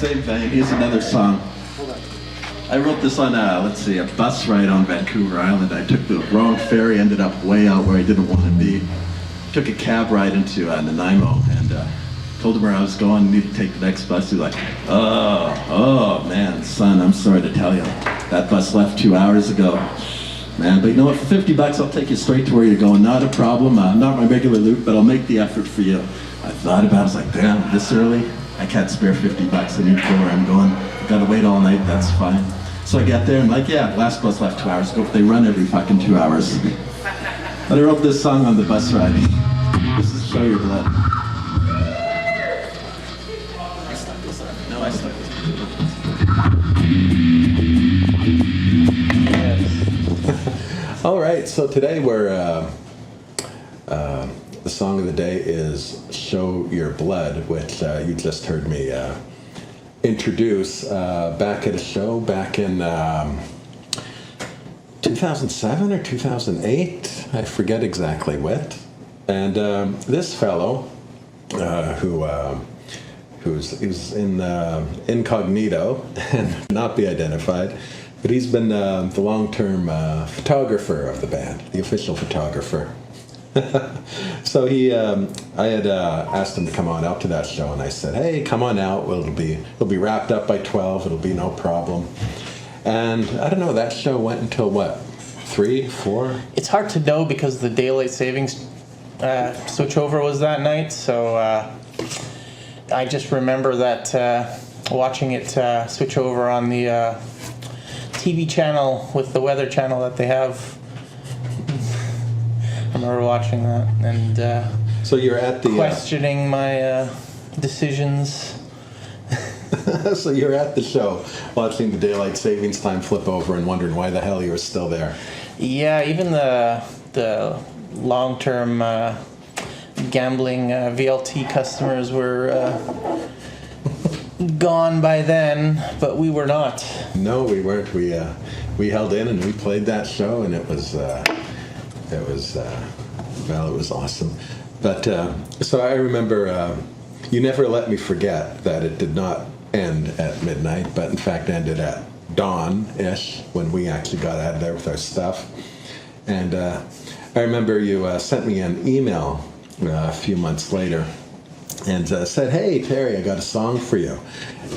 same vein, here's another song. I wrote this on a bus ride on Vancouver Island. I took the wrong ferry, ended up way out where I didn't want to be. Took a cab ride into Nanaimo and told him where I was going, need to take the next bus. He's like, oh man, son, I'm sorry to tell you. That bus left 2 hours ago. Man, but you know what, for $50 I'll take you straight to where you're going. Not a problem, not my regular loop, but I'll make the effort for you. I thought about it, I was like, damn, this early? I can't spare $50, I need to go where I'm going. I gotta wait all night, that's fine. So I get there and like, yeah, last bus left 2 hours ago, but they run every fucking 2 hours. But I wrote this song on the bus ride. This is Show Your Blood. I stuck this up. No, I stuck this up. All right, so today we're, the song of the day is Show Your Blood, which you just heard me introduce back at a show back in 2007 or 2008, I forget exactly what. And this fellow, who's in incognito and not be identified, but he's been the long-term photographer of the band, the official photographer. So I had asked him to come on out to that show, and I said, "Hey, come on out. It'll be wrapped up by 12. It'll be no problem." And I don't know. That show went until what, 3, 4? It's hard to know because the daylight savings switchover was that night. So I just remember that watching it switch over on the TV channel with the weather channel that they have. I remember watching that and so you're at the questioning my decisions. So you're at the show watching the daylight savings time flip over and wondering why the hell you were still there. Yeah, even the long-term gambling VLT customers were gone by then, but we were not. No, we weren't. We held in and we played that show, and it was awesome. But so I remember you never let me forget that it did not end at midnight, but in fact ended at dawn-ish when we actually got out of there with our stuff. And I remember you sent me an email a few months later and said, "Hey, Terry, I got a song for you."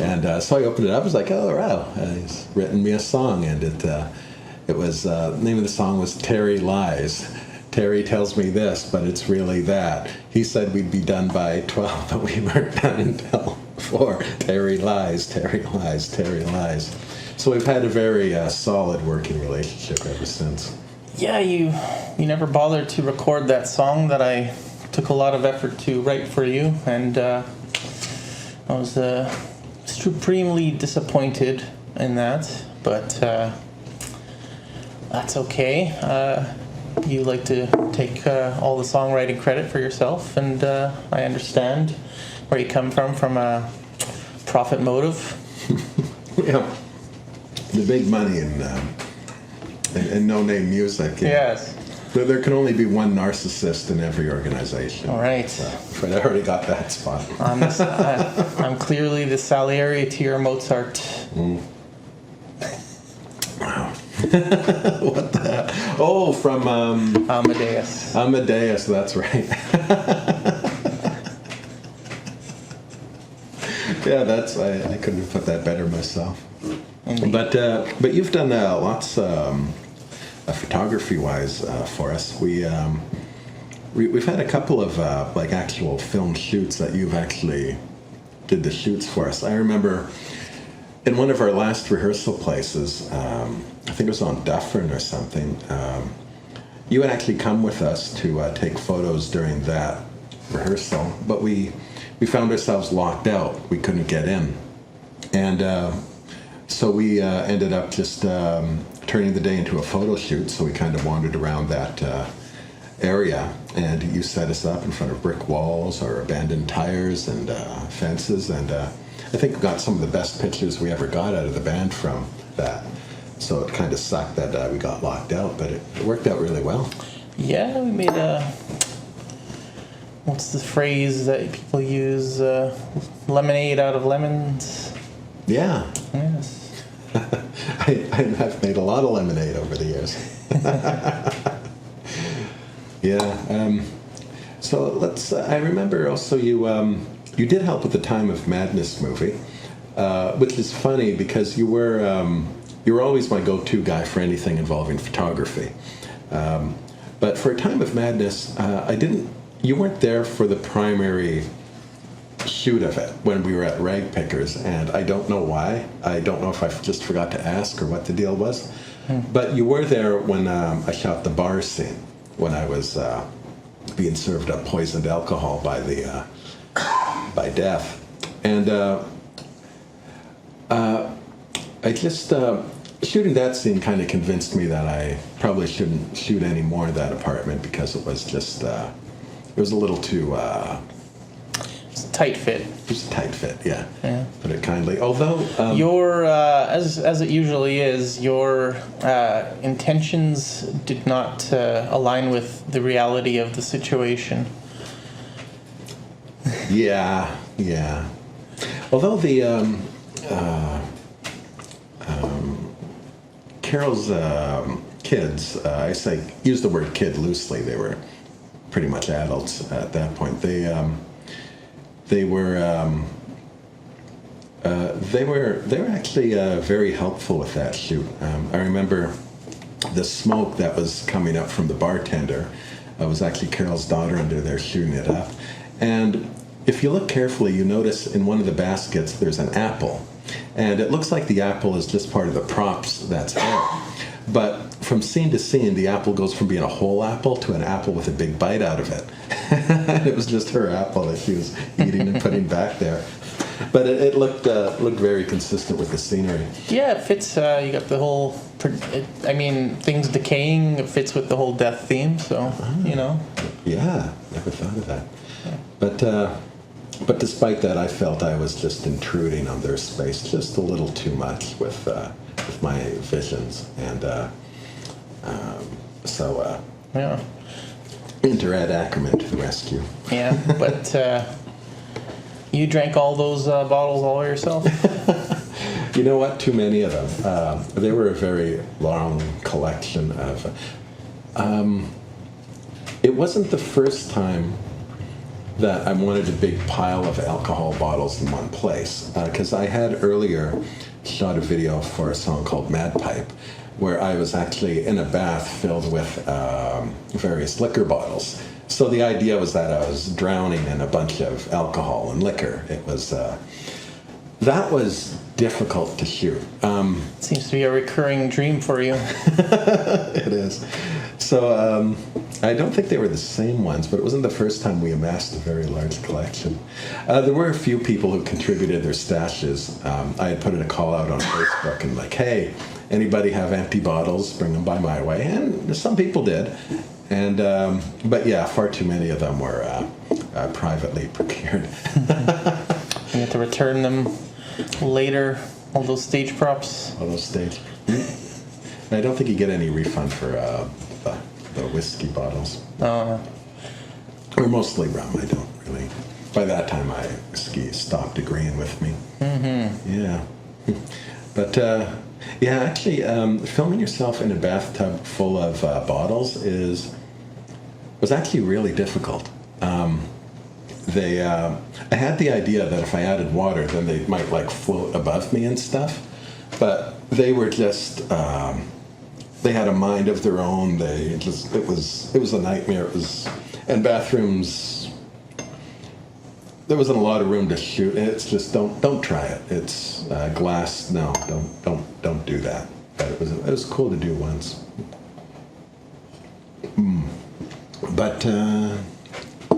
And so I opened it up. I was like, "Oh, wow, he's written me a song." And it was, the name of the song was Terry Lies. Terry tells me this, but it's really that. He said we'd be done by 12, but we weren't done until 4. Terry lies, Terry lies, Terry lies. So we've had a very solid working relationship ever since. Yeah, you never bothered to record that song that I took a lot of effort to write for you, and I was supremely disappointed in that, but that's okay. You like to take all the songwriting credit for yourself, and I understand where you come from a profit motive. Yeah, the big money in no-name music. Yes. There can only be one narcissist in every organization. All right. So, I already got that spot. I'm clearly the Salieri to your Mozart. Mm. Wow. What the? Oh, from Amadeus. Amadeus, that's right. Yeah, I couldn't have put that better myself. Indeed. But you've done lots photography-wise for us. We've had a couple of like actual film shoots that you've actually did the shoots for us. I remember in one of our last rehearsal places, I think it was on Dufferin or something, you had actually come with us to take photos during that rehearsal, but we found ourselves locked out. We couldn't get in. And so we ended up just turning the day into a photo shoot, so we kind of wandered around that area, and you set us up in front of brick walls or abandoned tires and fences, and I think we got some of the best pictures we ever got out of the band from that. So it kind of sucked that we got locked out, but it worked out really well. Yeah, we made what's the phrase that people use? Lemonade out of lemons? Yeah. Yes. I've made a lot of lemonade over the years. Yeah. So let's. I remember also you did help with the Time of Madness movie, which is funny because you were always my go-to guy for anything involving photography. But for Time of Madness, I didn't. You weren't there for the primary shoot of it when we were at Rag Pickers, and I don't know why. I don't know if I just forgot to ask or what the deal was. But you were there when I shot the bar scene, when I was being served up poisoned alcohol by Death, and I just shooting that scene kind of convinced me that I probably shouldn't shoot any more of that apartment because it was just it was a little too. It's a tight fit. Just a tight fit, yeah. Yeah. Put it kindly. Although Your, as it usually is, your intentions did not align with the reality of the situation. yeah. Although the Carol's kids, I use the word kid loosely. They were pretty much adults at that point. They were actually very helpful with that shoot. I remember the smoke that was coming up from the bartender was actually Carol's daughter under there shooting it up. And if you look carefully, you notice in one of the baskets there's an apple. And it looks like the apple is just part of the props that's there. But from scene to scene, the apple goes from being a whole apple to an apple with a big bite out of it. It was just her apple that she was eating and putting back there. But it looked very consistent with the scenery. Yeah, it fits. You got the whole. Things decaying. It fits with the whole death theme. So you know. Yeah, never thought of that. But despite that, I felt I was just intruding on their space just a little too much with my visions, and Yeah. Enter Ed Ackerman to the rescue. Yeah, but you drank all those bottles all yourself? You know what? Too many of them. They were a very long collection of. It wasn't the first time that I wanted a big pile of alcohol bottles in one place, because I had earlier shot a video for a song called Mad Pipe, where I was actually in a bath filled with various liquor bottles. So the idea was that I was drowning in a bunch of alcohol and liquor. It was that was difficult to shoot. Seems to be a recurring dream for you. It is. So I don't think they were the same ones, but it wasn't the first time we amassed a very large collection. There were a few people who contributed their stashes. I had put in a call out on Facebook and like, hey, anybody have empty bottles? Bring them by my way. And some people did. And but yeah, far too many of them were privately procured. You have to return them later. All those stage props. All those stage. I don't think you get any refund for the whiskey bottles. Oh. Or mostly rum. I don't really. By that time, my whiskey stopped agreeing with me. Mm-hmm. Yeah. But yeah, actually, filming yourself in a bathtub full of bottles was actually really difficult. I had the idea that if I added water, then they might like float above me and stuff. But they were just they had a mind of their own. It was a nightmare. And bathrooms. There wasn't a lot of room to shoot. It's just don't try it. It's glass. No, don't do that. But it was cool to do once. But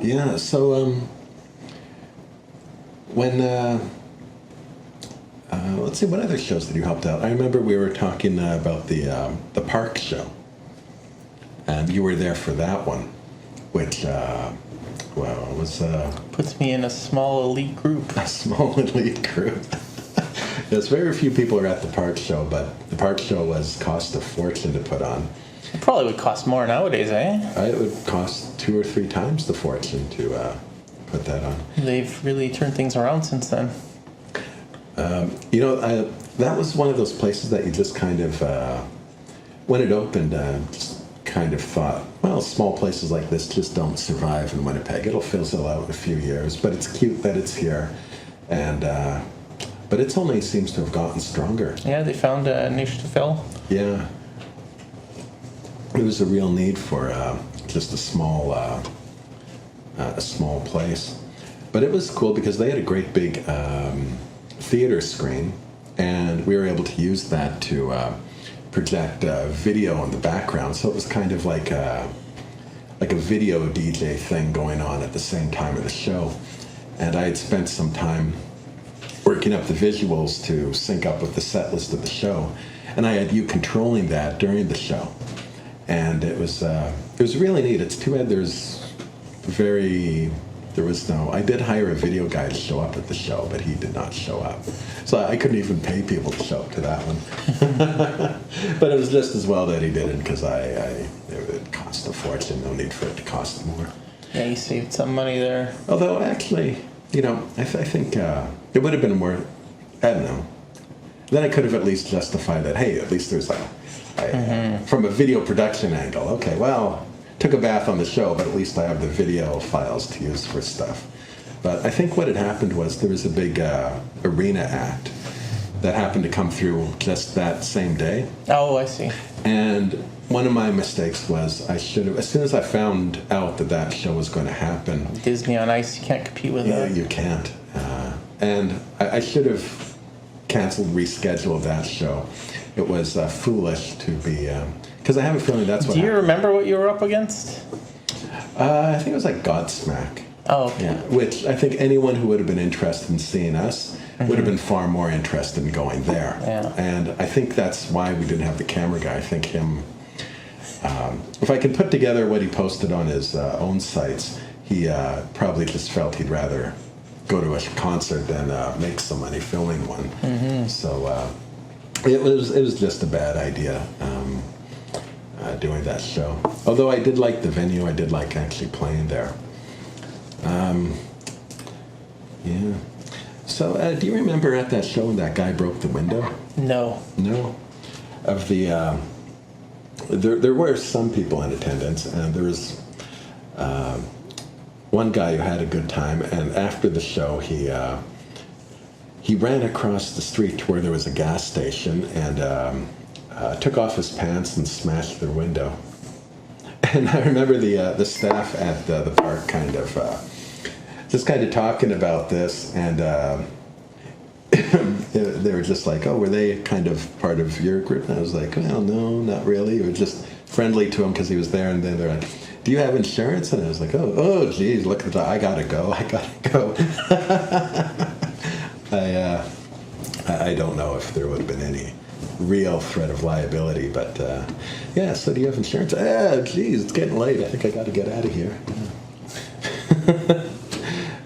yeah. So when let's see, what other shows that you helped out? I remember we were talking about the park show, and you were there for that one, which was Puts me in a small elite group. a small elite group. There's very few people who are at the park show, but the park show cost a fortune to put on. It probably would cost more nowadays, eh? It would cost 2 or 3 times the fortune to put that on. They've really turned things around since then. That was one of those places that you just kind of, when it opened, just kind of thought, well, small places like this just don't survive in Winnipeg. It'll fizzle out in a few years, but it's cute that it's here. And, but it's only seems to have gotten stronger. Yeah, they found a niche to fill. Yeah. It was a real need for just a small place. But it was cool because they had a great big theater screen, and we were able to use that to project video in the background. So it was kind of like a video DJ thing going on at the same time of the show. And I had spent some time working up the visuals to sync up with the set list of the show, and I had you controlling that during the show. And it was really neat. It's too bad I did hire a video guy to show up at the show, but he did not show up. So I couldn't even pay people to show up to that one. But it was just as well that he didn't, because it cost a fortune. No need for it to cost more. Yeah, you saved some money there. Although actually, I think it would have been more, I don't know. Then I could have at least justified that, hey, at least there's from a video production angle, okay, well, took a bath on the show, but at least I have the video files to use for stuff. But I think what had happened was there was a big arena act that happened to come through just that same day. Oh, I see. And one of my mistakes was I should have, as soon as I found out that show was going to happen. Disney on Ice, you can't compete with that. You can't. And I should have canceled, rescheduled that show. It was foolish to be, because I have a feeling that's what Do you happened. remember what you were up against? I think it was like Godsmack. Oh, okay. Yeah, which I think anyone who would have been interested in seeing us would have been far more interested in going there. Yeah. And I think that's why we didn't have the camera guy. I think him, if I can put together what he posted on his own sites, he probably just felt he'd rather go to a concert than make some money filming one. So it was just a bad idea doing that show. Although I did like the venue, I did like actually playing there. Yeah. So do you remember at that show when that guy broke the window? No. No. Of the there were some people in attendance, and there was one guy who had a good time, and after the show he ran across the street to where there was a gas station and took off his pants and smashed their window. And I remember the staff at the park kind of talking about this, and they were just like, oh, were they kind of part of your group? And I was like, well, no, not really. We were just friendly to him because he was there. And then they're like, do you have insurance? And I was like, oh, geez, look at that. I gotta go. I don't know if there would have been any real threat of liability, but yeah, so do you have insurance? Geez, it's getting late. I think I gotta get out of here.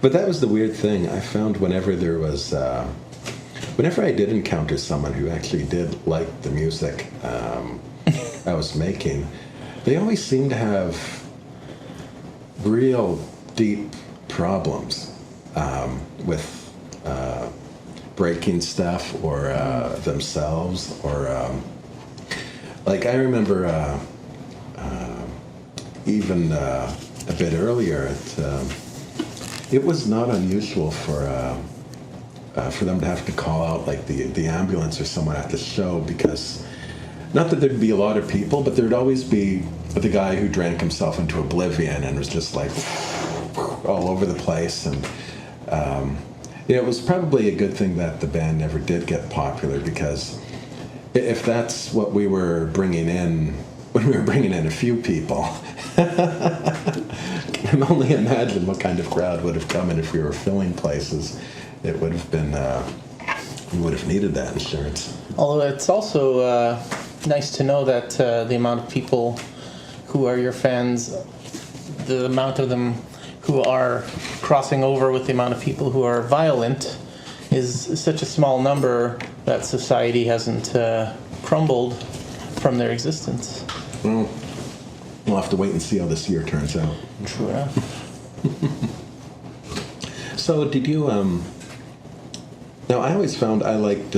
But that was the weird thing. I found whenever I did encounter someone who actually did like the music I was making, they always seemed to have real deep problems with breaking stuff or themselves, or like I remember even a bit earlier, it was not unusual for them to have to call out like the ambulance or someone at the show, because not that there'd be a lot of people, but there'd always be the guy who drank himself into oblivion and was just like all over the place. And it was probably a good thing that the band never did get popular, because if that's what we were bringing in when we were bringing in a few people, I can only imagine what kind of crowd would have come in if we were filling places. It would have been, we would have needed that insurance. Although it's also nice to know that the amount of people who are your fans, the amount of them who are crossing over with the amount of people who are violent is such a small number that society hasn't crumbled from their existence. Well, we'll have to wait and see how this year turns out. True enough. So did you, Now, I always found I liked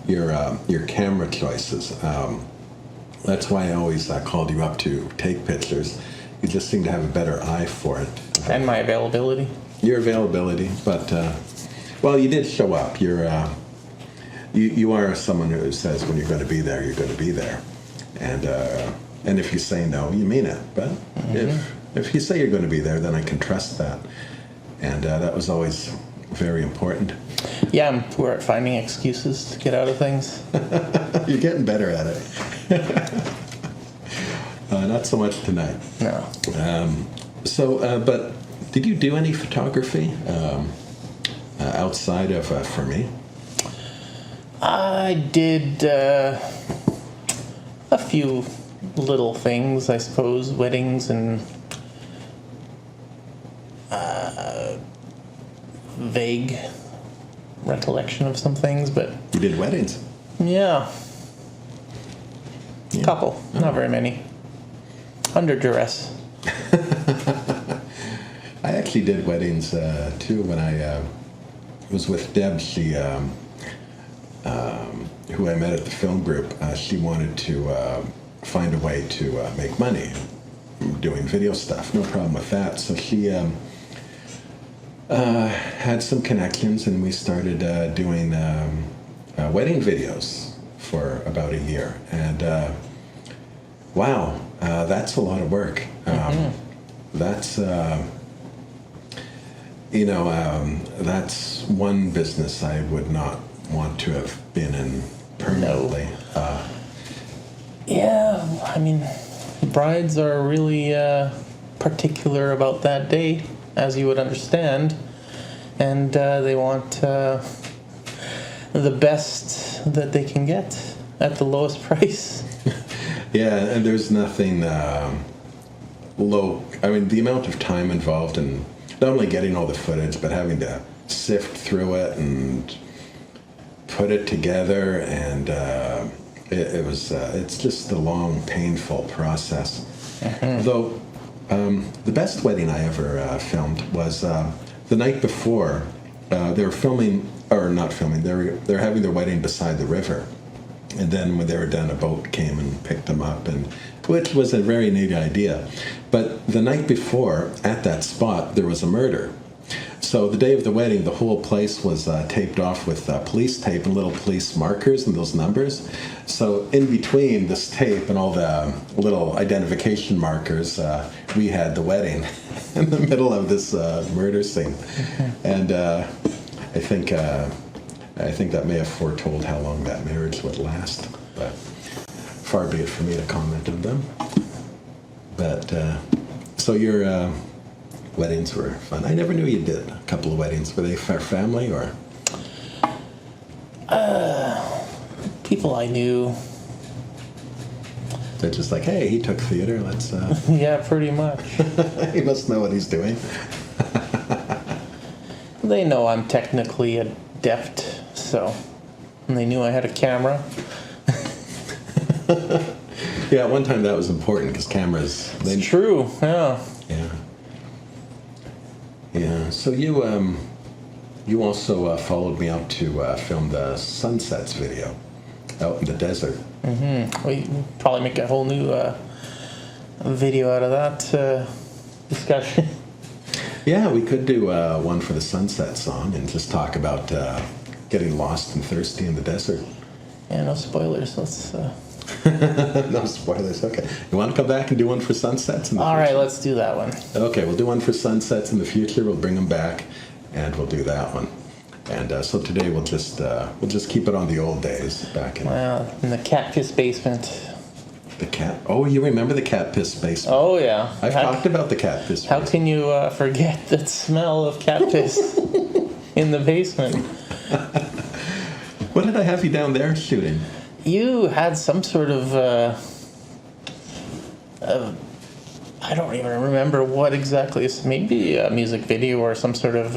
your camera choices. That's why I always called you up to take pictures. You just seem to have a better eye for it. And my availability. Your availability, but well, you did show up. You are someone who says when you're going to be there, you're going to be there, and if you say no, you mean it. But if you say you're going to be there, then I can trust that, and that was always very important. Yeah, we're at finding excuses to get out of things. You're getting better at it. Not so much tonight. No. But did you do any photography outside of for me? I did a few little things, I suppose, weddings and vague recollection of some things, but You did weddings. yeah, couple, not very many. Under duress. I actually did weddings too when I was with Deb. She, who I met at the film group, she wanted to find a way to make money doing video stuff. No problem with that. So she had some connections, and we started doing wedding videos for about a year. And wow, that's a lot of work. That's that's one business I would not want to have been in permanently. Yeah, I mean, brides are really particular about that day, as you would understand, and they want the best that they can get at the lowest price. Yeah, and there's nothing low. I mean, the amount of time involved in not only getting all the footage, but having to sift through it and put it together, and it's just a long, painful process. Though the best wedding I ever filmed was the night before. They were filming, or not filming. They're having their wedding beside the river, and then when they were done, a boat came and picked them up, and which was a very neat idea. But the night before, at that spot, there was a murder. So the day of the wedding, the whole place was taped off with police tape and little police markers and those numbers. So in between this tape and all the little identification markers, we had the wedding in the middle of this murder scene. And I think that may have foretold how long that marriage would last. But far be it for me to comment on them. But so your weddings were fun. I never knew you did a couple of weddings. Were they for family or? People I knew. They're just like, hey, he took theater. Let's. Yeah, pretty much. He must know what he's doing. They know I'm technically adept, so. And they knew I had a camera. Yeah, one time that was important because cameras. It's true, yeah. Yeah. Yeah. So you also followed me out to film the sunsets video out in the desert. We probably make a whole new video out of that discussion. Yeah, we could do one for the sunset song and just talk about getting lost and thirsty in the desert. Yeah, no spoilers. Let's. No spoilers. Okay. You want to come back and do one for sunsets in the All future? right, let's do that one. Okay, we'll do one for sunsets in the future. We'll bring them back, and we'll do that one. And so today we'll just keep it on the old days back in In the cat piss basement. the cat. Oh, you remember the cat piss basement? Oh yeah. I've talked about the cat piss. How basement. can you forget that smell of cat piss in the basement? What did I have you down there shooting? You had some sort of I don't even remember what exactly. It's maybe a music video or some sort of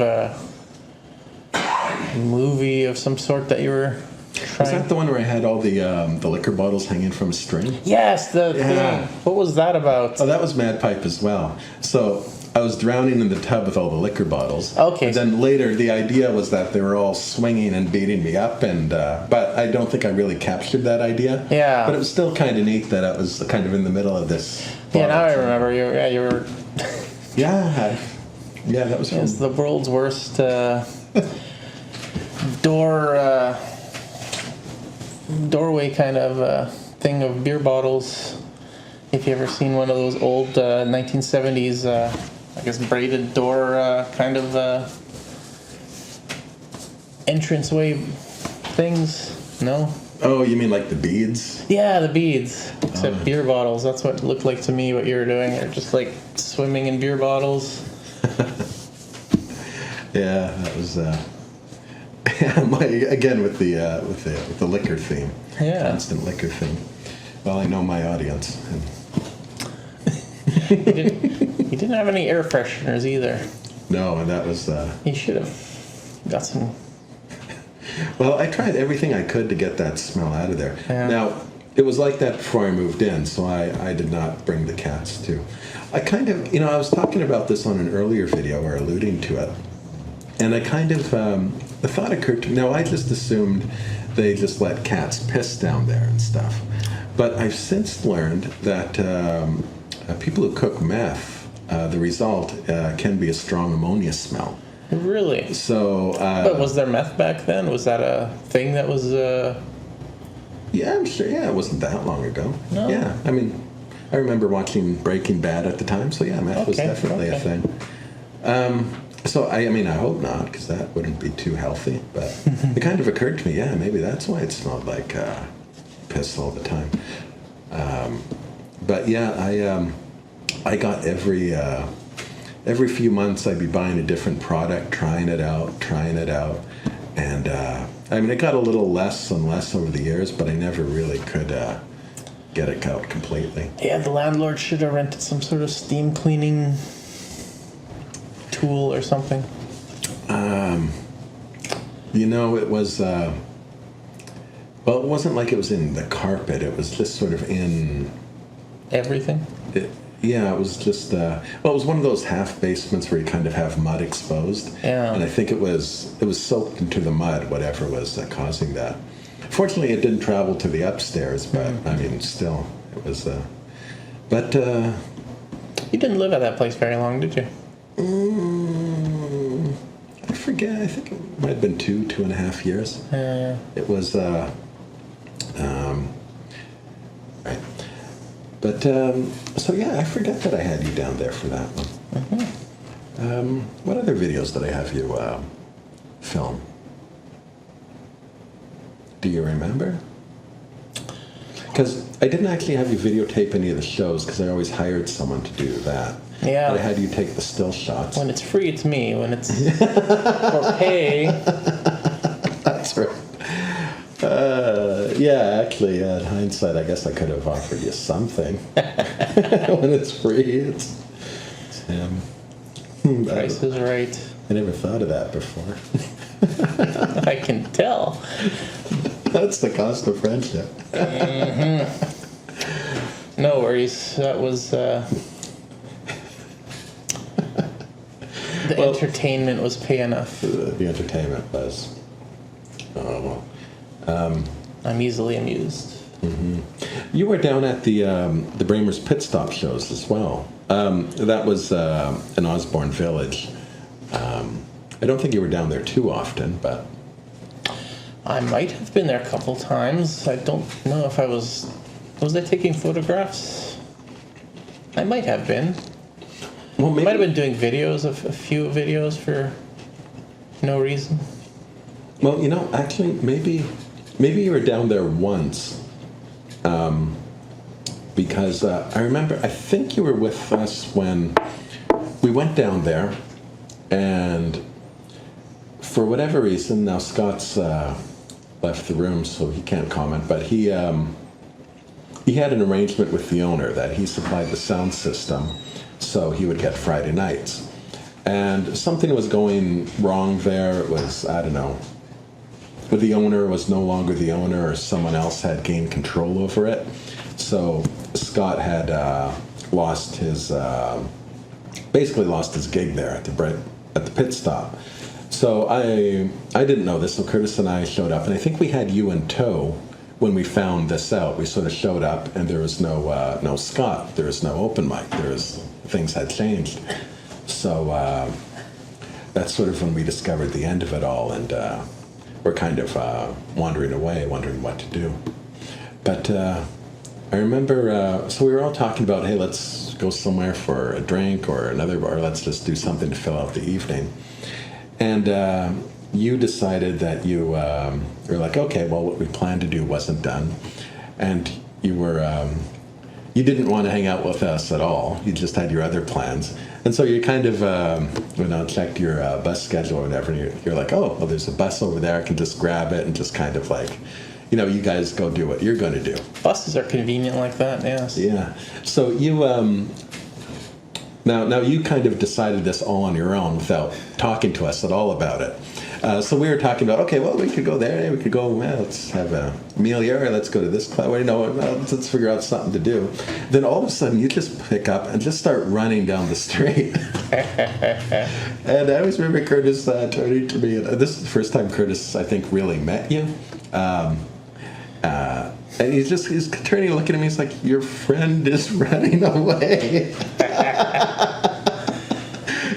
movie of some sort that you were Was trying. that the one where I had all the liquor bottles hanging from a string? Yes, the Yeah. thing. What was that about? Oh, that was Mad Pipe as well. So I was drowning in the tub with all the liquor bottles. Okay. And then later, the idea was that they were all swinging and beating me up, and but I don't think I really captured that idea. Yeah. But it was still kind of neat that I was kind of in the middle of this. Yeah, now I remember. You were. Yeah. Yeah, that was fun. It's the world's worst doorway kind of thing of beer bottles. If you ever seen one of those old 1970s, I guess braided door kind of entranceway things, no? Oh, you mean like the beads? Yeah, the beads. Except beer bottles. That's what it looked like to me. What you were doing, you're just like swimming in beer bottles. Yeah, that was again with the liquor theme. Yeah. Constant liquor theme. Well, I know my audience. And You didn't have any air fresheners either. no, and that was. You should have got some. Well, I tried everything I could to get that smell out of there. Yeah. Now, it was like that before I moved in, so I did not bring the cats too. I kind of, I was talking about this on an earlier video or alluding to it, and I kind of, the thought occurred to me, now I just assumed they just let cats piss down there and stuff. But I've since learned that people who cook meth, the result can be a strong ammonia smell. Really? So, But was there meth back then? Was that a thing that was... yeah, I'm sure. Yeah, it wasn't that long ago. No. Yeah, I mean, I remember watching Breaking Bad at the time, so yeah, meth was definitely a thing. So, I mean, I hope not, because that wouldn't be too healthy. But it kind of occurred to me, yeah, maybe that's why it smelled like piss all the time. But yeah, I got every few months I'd be buying a different product, trying it out, and I mean, it got a little less and less over the years, but I never really could get it out completely. Yeah, the landlord should have rented some sort of steam cleaning tool or something. It was, well, it wasn't like it was in the carpet. It was just sort of in... Everything? Yeah, it was just, well, it was one of those half basements where you kind of have mud exposed. Yeah. And I think it was soaked into the mud, whatever was causing that. Fortunately, it didn't travel to the upstairs, but I mean, still, it was, but, You didn't live at that place very long, did you? I forget, I think it might have been 2.5 years. Yeah. It was, right. But, so yeah, I forget that I had you down there for that one. Mm-hmm. What other videos did I have you film? Do you remember? Because I didn't actually have you videotape any of the shows, because I always hired someone to do that. Yeah. But I had you take the still shots. When it's free, it's me. When it's for pay... That's right. Yeah, actually, in hindsight, I guess I could have offered you something. When it's free, it's him. Price is right. I never thought of that before. I can tell. That's the cost of friendship. Mm-hmm. No worries. That was... The entertainment was pay enough. The entertainment was... Oh, well. I'm easily amused. Mm-hmm. You were down at the Bramers Pit Stop shows as well. That was in Osborne Village. I don't think you were down there too often, but... I might have been there a couple times. I don't know if I was... Was I taking photographs? I might have been. Well, maybe... I might have been doing videos, a few videos for no reason. Well, actually, maybe you were down there once, because I remember, I think you were with us when we went down there, and for whatever reason, now Scott's left the room, so he can't comment, but he had an arrangement with the owner that he supplied the sound system, so he would get Friday nights. And something was going wrong there. It was, I don't know, but the owner was no longer the owner, or someone else had gained control over it. So Scott had lost his basically lost his gig there at the pit stop. So I didn't know this, so Curtis and I showed up, and I think we had you in tow when we found this out. We sort of showed up, and there was no Scott, there was no open mic, things had changed. So that's sort of when we discovered the end of it all, and we're kind of wandering away, wondering what to do. But I remember, so we were all talking about, hey, let's go somewhere for a drink or another bar, let's just do something to fill out the evening. And you decided that you were like, okay, well, what we planned to do wasn't done. And you you didn't want to hang out with us at all. You just had your other plans. And so you kind of checked your bus schedule or whatever, and you're like, oh, well, there's a bus over there. I can just grab it and just kind of like, you guys go do what you're going to do. Buses are convenient like that, yes. Yeah. So you, now you kind of decided this all on your own without talking to us at all about it. So we were talking about, okay, well, we could go there. We could go, well, let's have a meal here, or let's go to this club. Let's figure out something to do. Then all of a sudden, you just pick up and just start running down the street. And I always remember Curtis turning to me, and this is the first time Curtis, I think, really met you. And he's turning and looking at me. He's like, your friend is running away.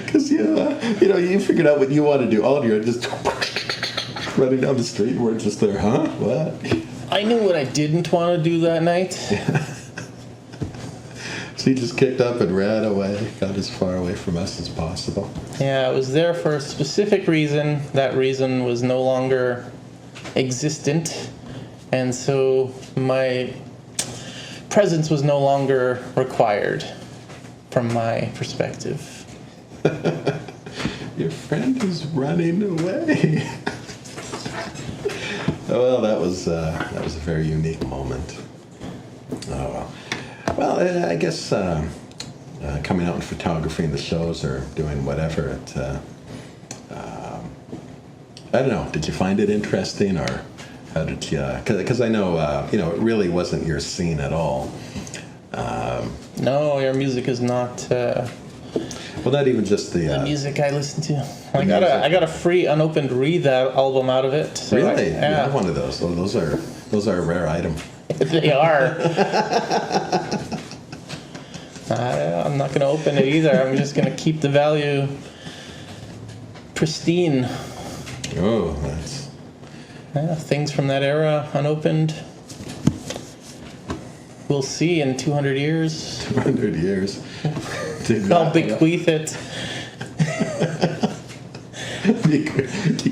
Because you figured out what you want to do. All of you are just running down the street. And we're just there, huh? What? I knew what I didn't want to do that night. So he just kicked up and ran away, got as far away from us as possible. Yeah, I was there for a specific reason. That reason was no longer existent. And so my presence was no longer required from my perspective. Your friend is running away. Well, that was a very unique moment. Oh well. Well, I guess coming out in photography and the shows or doing whatever, I don't know. Did you find it interesting, or how did you? Because I know it really wasn't your scene at all. No, your music is not. Well, not even just the music I listen to. I got a free unopened Read That album out of it. So really? Yeah. You have one of those. Oh, those are a rare item. They are. I'm not going to open it either. I'm just going to keep the value pristine. Oh, that's... Yeah, things from that era unopened. We'll see in 200 years. 200 years. I'll bequeath it.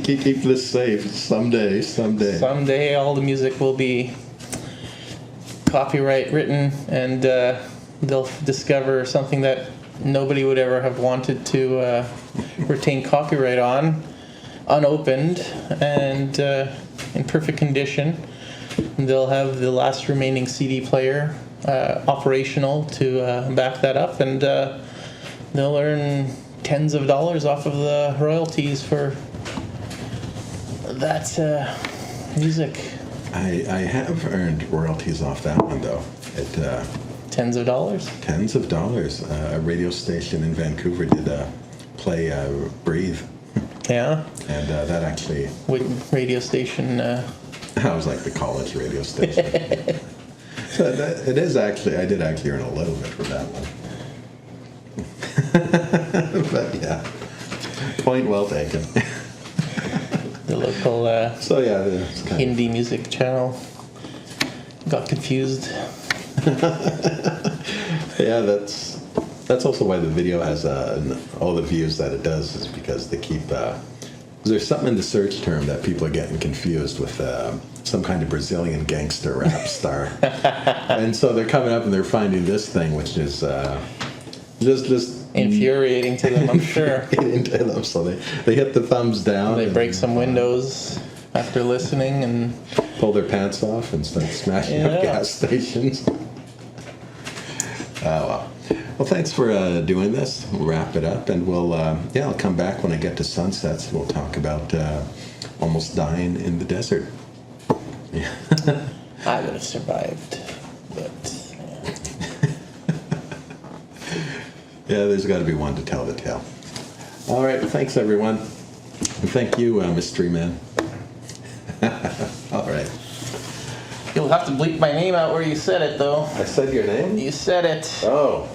Keep this safe. Someday. Someday all the music will be copyright written, and they'll discover something that nobody would ever have wanted to retain copyright on, unopened and in perfect condition. And they'll have the last remaining CD player operational to back that up, and they'll earn tens of dollars off of the royalties for that music. I have earned royalties off that one, though. Tens of dollars? Tens of dollars. A radio station in Vancouver did play Breathe. Yeah? And that actually... What radio station? I was like the college radio station. So it is actually... I did actually earn a little bit from that one. But yeah, point well taken. The local so yeah, it's kind Hindi music channel. Got confused. Yeah, that's also why the video has all the views that it does, is because they keep there's something in the search term that people are getting confused with some kind of Brazilian gangster rap star. And so they're coming up and they're finding this thing, which is just infuriating to them, I'm sure. Infuriating to them, so they hit the thumbs down. They break some windows after listening and pull their pants off and start smashing up gas stations. Well, thanks for doing this. We'll wrap it up, and I'll come back when I get to Sunsets. We'll talk about almost dying in the desert. Yeah. I would have survived, but Yeah, there's got to be one to tell the tale. All right, thanks everyone. And thank you, Mystery Man. All right. You'll have to bleep my name out where you said it, though. I said your name? You said it. Oh.